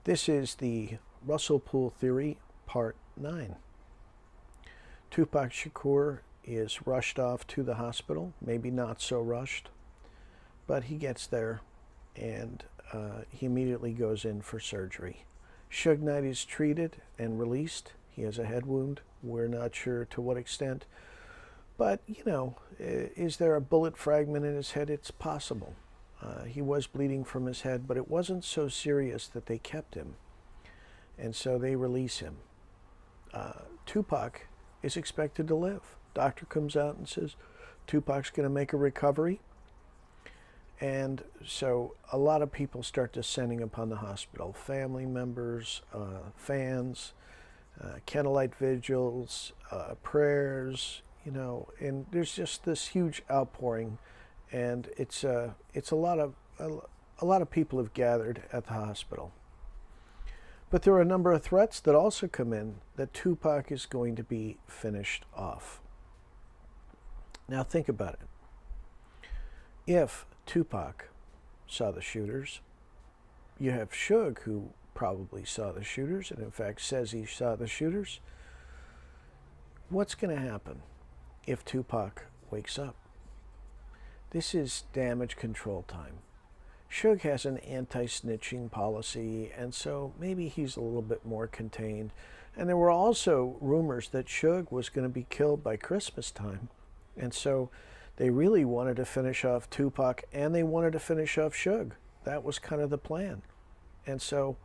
This is the Russell Poole Theory, Part 9. Tupac Shakur is rushed off to the hospital, maybe not so rushed, but he gets there and he immediately goes in for surgery. Suge Knight is treated and released. He has a head wound. We're not sure to what extent, but is there a bullet fragment in his head? It's possible. He was bleeding from his head, but it wasn't so serious that they kept him, and so they release him. Tupac is expected to live. Doctor comes out and says Tupac's going to make a recovery, and so a lot of people start descending upon the hospital. Family members, fans, candlelight vigils, prayers, and there's just this huge outpouring. And it's a lot of people have gathered at the hospital. But there are a number of threats that also come in that Tupac is going to be finished off. Now think about it. If Tupac saw the shooters, you have Suge, who probably saw the shooters and in fact says he saw the shooters. What's going to happen if Tupac wakes up? This is damage control time. Suge has an anti-snitching policy, and so maybe he's a little bit more contained. And there were also rumors that Suge was going to be killed by Christmas time. And so they really wanted to finish off Tupac, and they wanted to finish off Suge. That was kind of the plan. And so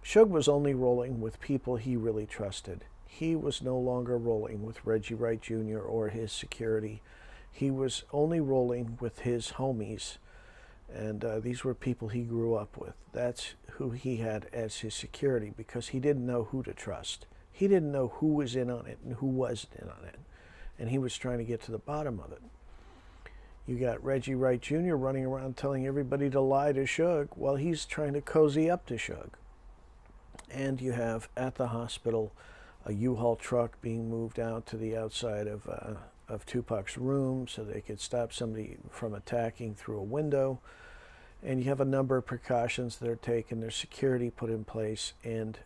Suge was only rolling with people he really trusted. He was no longer rolling with Reggie Wright Jr. or his security. He was only rolling with his homies, and these were people he grew up with. That's who he had as his security, because he didn't know who to trust. He didn't know who was in on it and who wasn't in on it, and he was trying to get to the bottom of it. You got Reggie Wright Jr. running around telling everybody to lie to Suge while he's trying to cozy up to Suge. And you have, at the hospital, a U-Haul truck being moved out to the outside of Tupac's room so they could stop somebody from attacking through a window. And you have a number of precautions that are taken. There's security put in place, and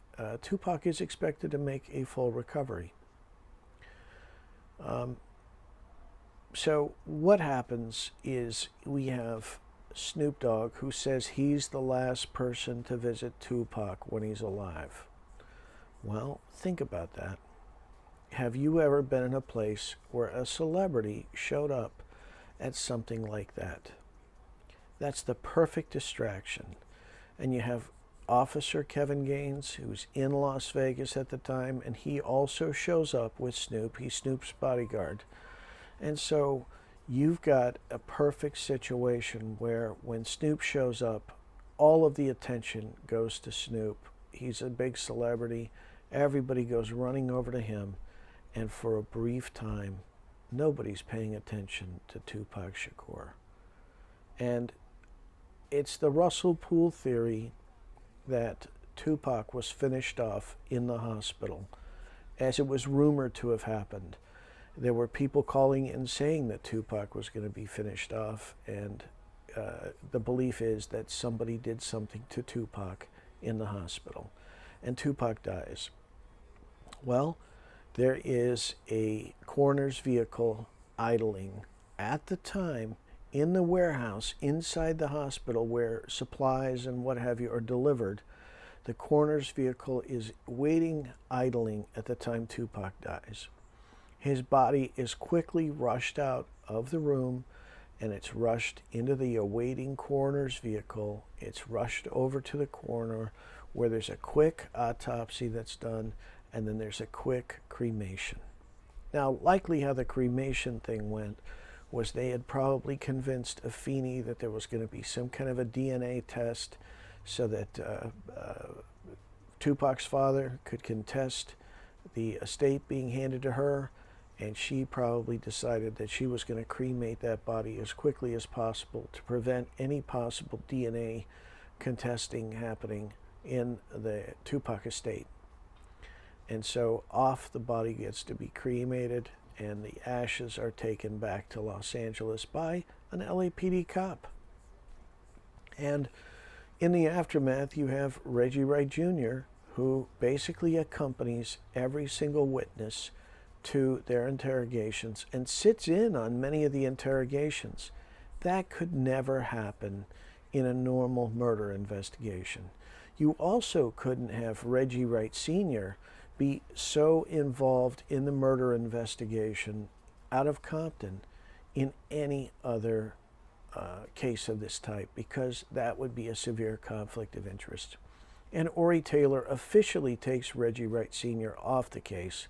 Tupac is expected to make a full recovery. So what happens is we have Snoop Dogg, who says he's the last person to visit Tupac when he's alive. Well, think about that. Have you ever been in a place where a celebrity showed up at something like that? That's the perfect distraction. And you have Officer Kevin Gaines, who's in Las Vegas at the time, and he also shows up with Snoop. He's Snoop's bodyguard. And so you've got a perfect situation where when Snoop shows up, all of the attention goes to Snoop. He's a big celebrity. Everybody goes running over to him. And for a brief time, nobody's paying attention to Tupac Shakur. And it's the Russell Poole theory that Tupac was finished off in the hospital, as it was rumored to have happened. There were people calling in saying that Tupac was going to be finished off, and the belief is that somebody did something to Tupac in the hospital, and Tupac dies. Well, there is a coroner's vehicle idling at the time in the warehouse inside the hospital where supplies and what have you are delivered. The coroner's vehicle is waiting, idling at the time Tupac dies. His body is quickly rushed out of the room, and it's rushed into the awaiting coroner's vehicle. It's rushed over to the coroner, where there's a quick autopsy that's done, and then there's a quick cremation. Now, likely how the cremation thing went was they had probably convinced Afeni that there was going to be some kind of a DNA test so that Tupac's father could contest the estate being handed to her, and she probably decided that she was going to cremate that body as quickly as possible to prevent any possible DNA contesting happening in the Tupac estate. And so off the body gets to be cremated, and the ashes are taken back to Los Angeles by an LAPD cop. And In the aftermath, you have Reggie Wright Jr., who basically accompanies every single witness to their interrogations and sits in on many of the interrogations. That could never happen in a normal murder investigation. You also couldn't have Reggie Wright Sr. be so involved in the murder investigation out of Compton in any other case of this type, because that would be a severe conflict of interest. And Ori Taylor officially takes Reggie Wright Sr. off the case,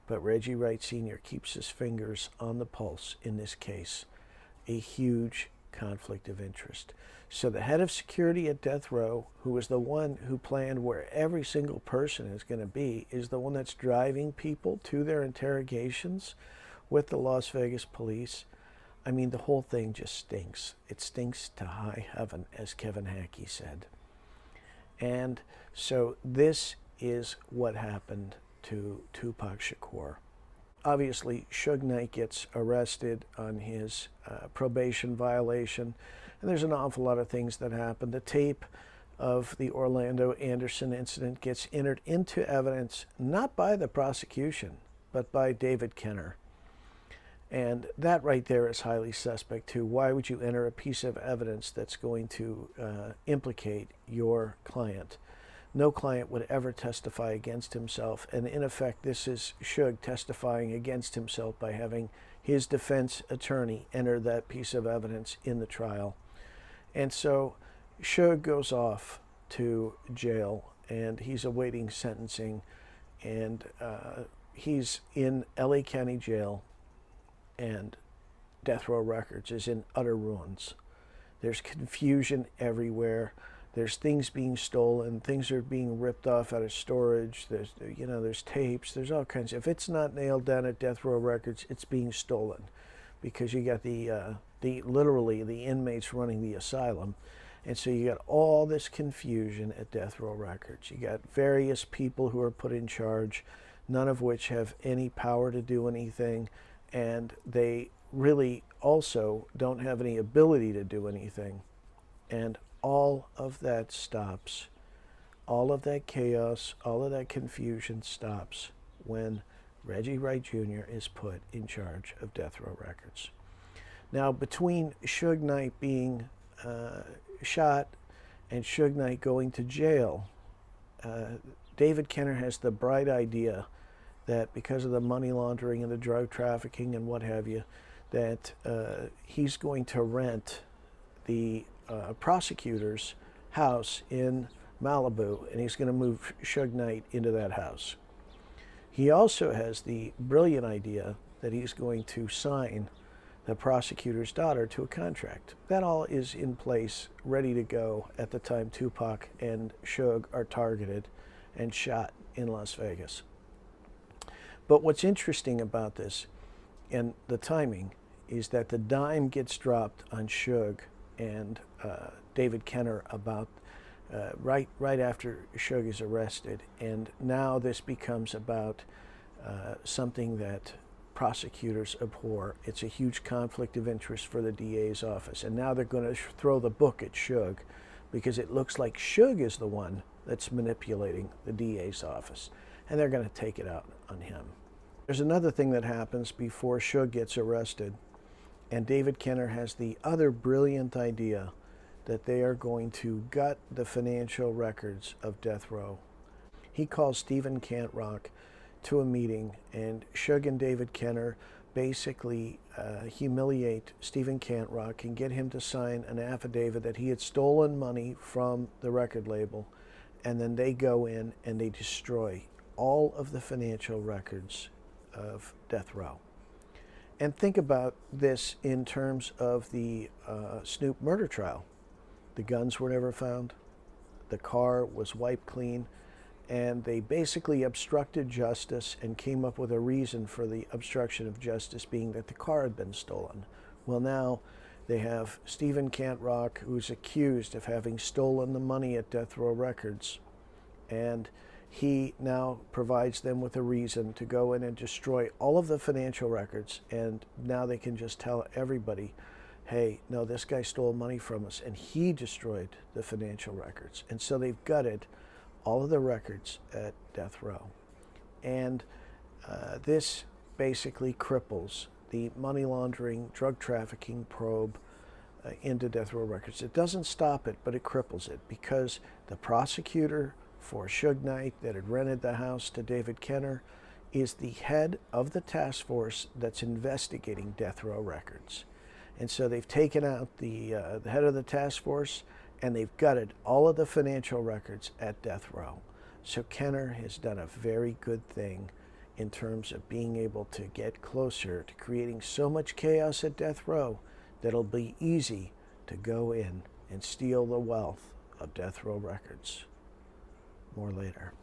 but Reggie Wright Sr. keeps his fingers on the pulse in this case. A huge conflict of interest. So the head of security at death row, who is the one who planned where every single person is going to be, is the one that's driving people to their interrogations with the Las Vegas police. I mean, the whole thing just stinks. It stinks to high heaven, as Kevin Hackey said. And so this is what happened to Tupac Shakur. Obviously, Suge Knight gets arrested on his probation violation, and there's an awful lot of things that happen. The tape of the Orlando Anderson incident gets entered into evidence, not by the prosecution, but by David Kenner. And that right there is highly suspect too. Why would you enter a piece of evidence that's going to implicate your client? No client would ever testify against himself, and in effect this is Suge testifying against himself by having his defense attorney enter that piece of evidence in the trial. And so Suge goes off to jail, and he's awaiting sentencing, and he's in LA County Jail, and Death Row Records is in utter ruins. There's confusion everywhere. There's things being stolen. Things are being ripped off out of storage. There's tapes. There's all kinds. If it's not nailed down at Death Row Records, it's being stolen, because you got literally the inmates running the asylum, and so you got all this confusion at Death Row Records. You got various people who are put in charge, none of which have any power to do anything. And they really also don't have any ability to do anything. And all of that stops. All of that chaos, all of that confusion stops when Reggie Wright Jr. is put in charge of Death Row Records. Now, between Suge Knight being shot and Suge Knight going to jail, David Kenner has the bright idea that because of the money laundering and the drug trafficking and what have you, that he's going to rent the prosecutor's house in Malibu, and he's going to move Suge Knight into that house. He also has the brilliant idea that he's going to sign the prosecutor's daughter to a contract. That all is in place, ready to go at the time Tupac and Suge are targeted and shot in Las Vegas. But what's interesting about this and the timing is that the dime gets dropped on Suge and David Kenner about right after Suge is arrested, and now this becomes about something that prosecutors abhor. It's a huge conflict of interest for the DA's office, and now they're going to throw the book at Suge because it looks like Suge is the one that's manipulating the DA's office, and they're going to take it out on him. There's another thing that happens before Suge gets arrested, and David Kenner has the other brilliant idea that they are going to gut the financial records of Death Row. He calls Stephen Cantrock to a meeting, and Suge and David Kenner basically humiliate Stephen Cantrock and get him to sign an affidavit that he had stolen money from the record label, and then they go in and they destroy all of the financial records of Death Row. And think about this in terms of the Snoop murder trial. The guns were never found. The car was wiped clean. And they basically obstructed justice and came up with a reason for the obstruction of justice being that the car had been stolen. Well, now they have Stephen Cantrock, who's accused of having stolen the money at Death Row Records. And he now provides them with a reason to go in and destroy all of the financial records. And now they can just tell everybody, hey, no, this guy stole money from us and he destroyed the financial records. And so they've gutted all of the records at death row. And this basically cripples the money laundering, drug trafficking probe into death row records. It doesn't stop it, but it cripples it, because the prosecutor for Suge Knight that had rented the house to David Kenner is the head of the task force that's investigating death row records. And so they've taken out the head of the task force, and they've gutted all of the financial records at death row. So Kenner has done a very good thing in terms of being able to get closer to creating so much chaos at death row that it'll be easy to go in and steal the wealth of death row records. More later.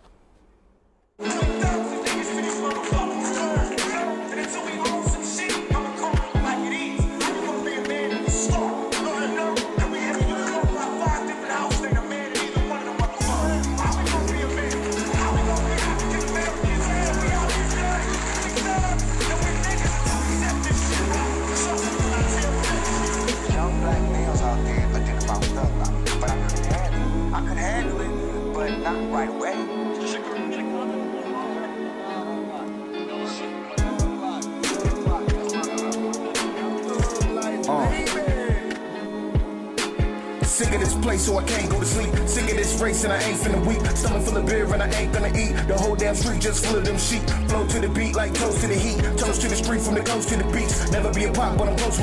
Sick of this place, so I can't go to sleep. Sick of this race, and I ain't finna weep. Stomach full of beer, and I ain't gonna eat. The whole damn street just full of them sheep. Flow to the beat like toast to the heat. Toast to the street from the coast to the beach. Never be a pop, but I'm close.